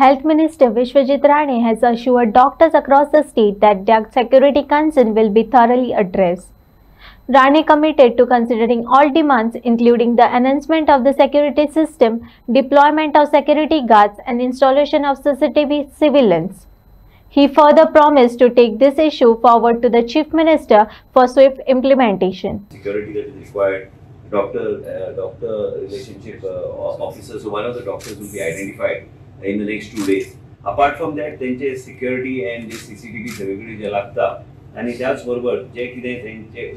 Health Minister Vishwajit Rane has assured doctors across the state that their security concern will be thoroughly addressed. Rane committed to considering all demands, including the enhancement of the security system, deployment of security guards, and installation of CCTV surveillance. He further promised to take this issue forward to the Chief Minister for swift implementation. Security that is required, doctor relationship officers, so one of the doctors will be identified in the next 2 days. Apart from that, त्यांचे security and जे CCTV सगळीकडे जे लागता आणि त्याच बरोबर जे कितें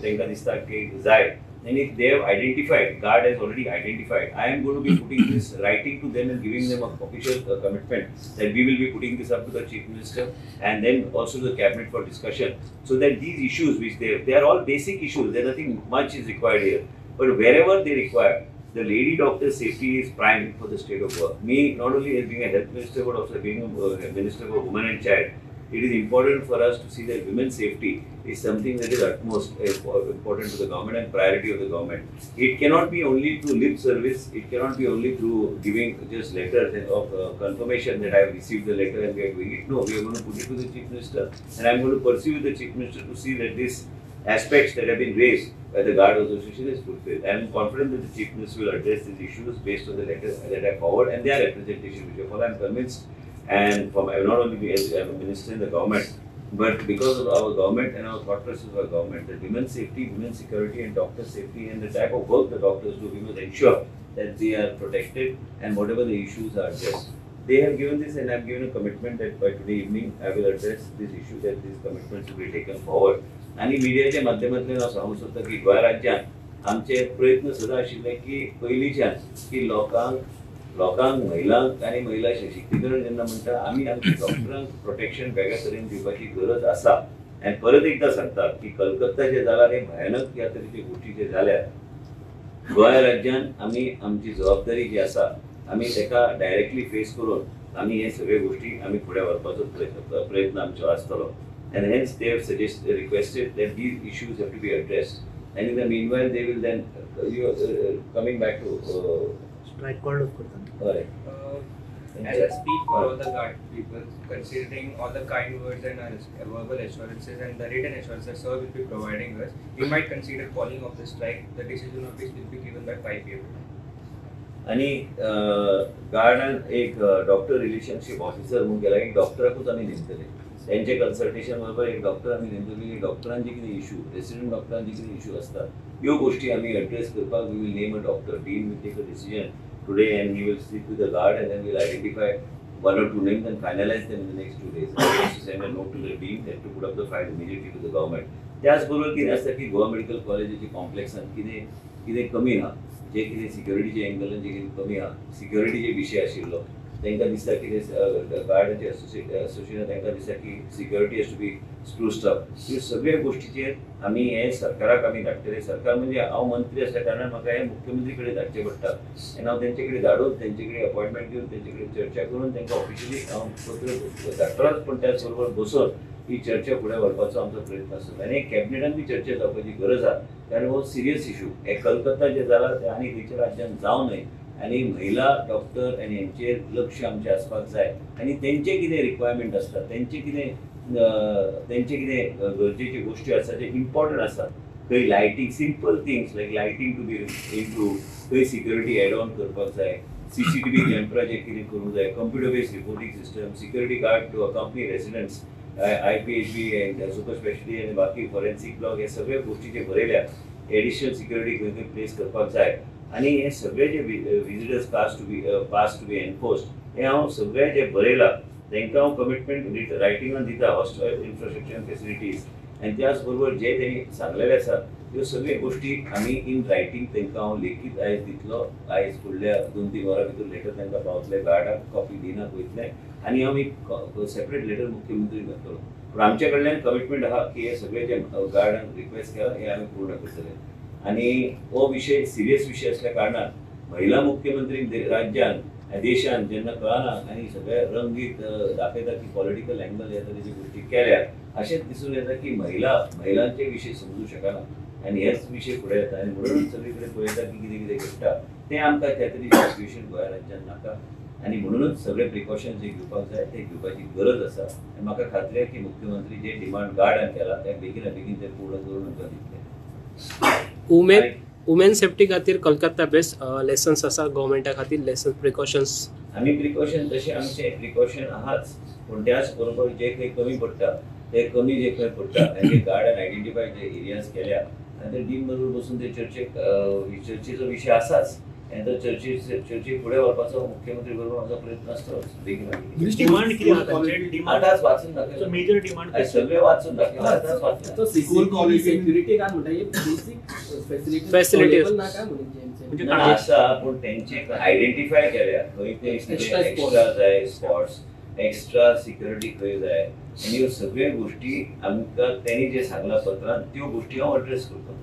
तांकां दिसता की जाय and they have identified, guard has already identified. I am going to be putting this, writing to them and giving them a official commitment that we will be putting this up to the Chief Minister and then also the Cabinet for discussion, so that these issues which they are all basic issues, there nothing much is required here, but wherever they require, the lady doctor safety is prime for the state of work. Me, not only as being a health minister but also being a minister for women and child, it is important for us to see that women's safety is something that is utmost important to the government and priority of the government. It cannot be only through lip service, it cannot be only through giving just letters of confirmation that I have received the letter and we are doing it. No, we are going to put it to the Chief Minister and I am going to pursue with the Chief Minister to see that these aspects that have been raised by the Guard Association is fulfilled. I am confident that the Chief Minister will address these issues based on the letters that I forward and their representation which I am convinced, and from not only as a minister in the government, but because of our government and our thought process of our government, that women's safety, women's security and doctor safety and the type of work the doctors do, we must ensure that they are protected and whatever the issues are addressed. They have given this and I have given a commitment that by today evening I will address this issue, that these commitments will be taken forward. आणि मिडियाच्या माध्यमांतल्यान हांव सांगूंक सोदता की गोंय राज्यांत आमचे प्रयत्न सदां आशिल्ले की पयलींच्यान की लोकांक महिलांक आनी महिला सशक्तीकरण जेन्ना म्हणटा आमी आमच्या डॉक्टरांक प्रोटेक्शन वेगळ्या तरेन दिवपाची गरज आसा. आनी परत एकदां सांगता की कलकत्ता जे जालां हे भयानक ह्या तरेचे गोश्टी जे जाल्या गोंय राज्यांत आमी आमची जबाबदारी जी आसा आमी तेका डायरेक्टली फेस करून आमी हे सगळे गोश्टी आमी फुडें व्हरपाचो प्रयत्न आमचो आसतलो. And hence they have requested that these issues have to be addressed. And in the meanwhile, they will then coming back to strike call. As I speak for all the guard people, considering all the kind words and verbal assurances and the written assurances sir will be providing us, we might consider calling off the strike. The decision of which will be given by 5 p.m. आणि गार्डान एक doctor relationship officer म्हणून गेला एक डॉक्टराकूच आमी नेमतले. त्यांचे consultation बरोबर एक doctor आमी नेमतली. डॉक्टरांचे कितें इश्यू, रेसिडेंट डॉक्टरांचे कितें इश्यू आसता ह्यो गोश्टी आमी एड्रेस करपाक we will name a doctor. Dean will take a decision today and he will speak with the guard and then we will identify 1 or 2 names and finalize them in the next 2 days. I will send a note to the dean and to put up the file immediately to the government. त्याचबरोबर कितें आसता की Goa medical कॉलेजीच्या कॉम्प्लेक्सान कितें कमी आहा, जे कितें सिक्युरिटीच्या एंगलान जे कितें कमी आहा, सिक्युरिटीचे विशय आशिल्लो तांकां दिसता कितें गार्डाचे असोसिएशन तांकां दिसता की security has to be spruced up. ह्यो सगळ्या गोश्टीचेर आमी हे सरकाराक आमी धाडटले. सरकार म्हणजे हांव मंत्री आसल्या कारणान म्हाका हे मुख्यमंत्री कडेन धाडचें पडटा आनी हांव तेंचे कडेन धाडून तेंचे कडेन अपॉयंटमेंट घेवन तेंचे कडेन चर्चा करून तांकां ऑफिशियली हांव पत्र धाडटलोच, पूण त्याच बरोबर बसून ही चर्चा फुडें व्हरपाचो आमचो प्रयत्न आसतलो. आनी कॅबिनेटान बी चर्चा जावपाची गरज आसा, कारण हो सिरियस इशू हे कलकत्ता जे जाला ते आनी खंयच्या राज्यांत जावं न्हय. आनी महिला डॉक्टर आनी हेंचेर लक्ष आमचें आसपाक जाय आनी तेंचे कितें रिक्वायरमेंट आसता, तेंचे कितें गरजेच्यो गोश्टी आसा जे इम्पॉर्टंट आसा. खंय lighting, simple things like lighting to be improve, खंय सिक्युरिटी एड ऑन करपाक जाय, CCTV कॅमेरा जे कितें करूंक जाय, computer based reporting system, security guard to accompany residents, IPHB and super speciality आनी बाकी फॉरेन्सिक ब्लॉक हे सगळे गोश्टी जे बरयल्या, एडिशनल सिक्युरिटी खंय खंय प्लेस करपाक जाय आनी हे सगळे जे visitors pass to be enforced हे हांव सगळे जे बरयलां तांकां हांव कमिटमेंट रायटिंगान दिता. हॉस्पिटल इन्फ्रास्ट्रक्चर फेसिलिटीज आनी त्याच बरोबर जे तेणी सांगलेले आसा ह्यो सगळ्यो गोश्टी आमी इन रायटींग तांकां हांव लेखीत आयज दितलो. आयज फुडल्या 2-3 वरां भितर लेटर तांकां पावतले, गार्डाक कॉपी दिनाक वयतले आनी हांव एक सेपरेट लेटर मुख्यमंत्री घातलो. पूण आमचे कडल्यान कमिटमेंट आहा की हे सगळे जे गार्डान रिक्वेस्ट केला हे आमी पूर्ण करतले. आनी हो विशय सिरियस विशय असल्या कारणान महिला मुख्यमंत्री राज्यान देशान जेन्ना कळना आनी सगळे रंगीत दाखयता की पॉलिटिकल एंगल ह्या तरेची गोश्टी केल्या अशेंच दिसून येता की महिलांचे विशय समजूं शकना आनी हेच विशय फुडें येता आनी म्हणून सगळे कडेन पळयता की कितें कितें घडटा तें आमकां त्या तरेची सिच्युएशन गोंय राज्यांत नाका. आणि म्हणूनच सगळे प्रिकॉशन जे घेवपाक जाय ते घेवपाची गरज आसा आनी म्हाका खात्री आहे की मुख्यमंत्री जे डिमांड गार्डान केला त्या बेगिना बेगीन ते पूर्ण करून आमकां दितले. वुमेन सेफ्टी खातीर कोलकाता बेस्ट लेसन्स आसा गव्हर्मेंटा खातीर लेसन प्रिकॉशन्स. आमी प्रिकॉशन तशें आमचे प्रिकॉशन आहाच पूण त्याच बरोबर जे खंय कमी पडटा ते कमी जे खंय पडटा तांचे गार्डान आयडेंटिफाय जे एरियाज केल्या आनी ते टीम बरोबर बसून ते चर्चेचो विशय आसाच आनी तो चर्चे फुडें व्हरपाचो मुख्यमंत्री बरोबर आमचो प्रयत्न आसतोच बेगीना डिमांड किती आहा तांचे? आतांच वाचून दाखयला मेजर डिमांड सगळे वाचून दाखयला आतांच वाचून स्कूल कॉलेज सिक्युरिटी काय म्हणटा हे बेसिक Facilities. ना काय म्हणजे म्हणजे ना आसा पूण तेंचे आयडेंटिफाय केल्या खंय ते Extra एक्स्ट्रा जाय स्पॉट्स एक्स्ट्रा सिक्युरिटी खंय जाय आनी ह्यो सगळ्यो गोष्टी आमकां तेणी जे सांगला पत्रांत त्यो गोष्टी हांव अड्रेस करता.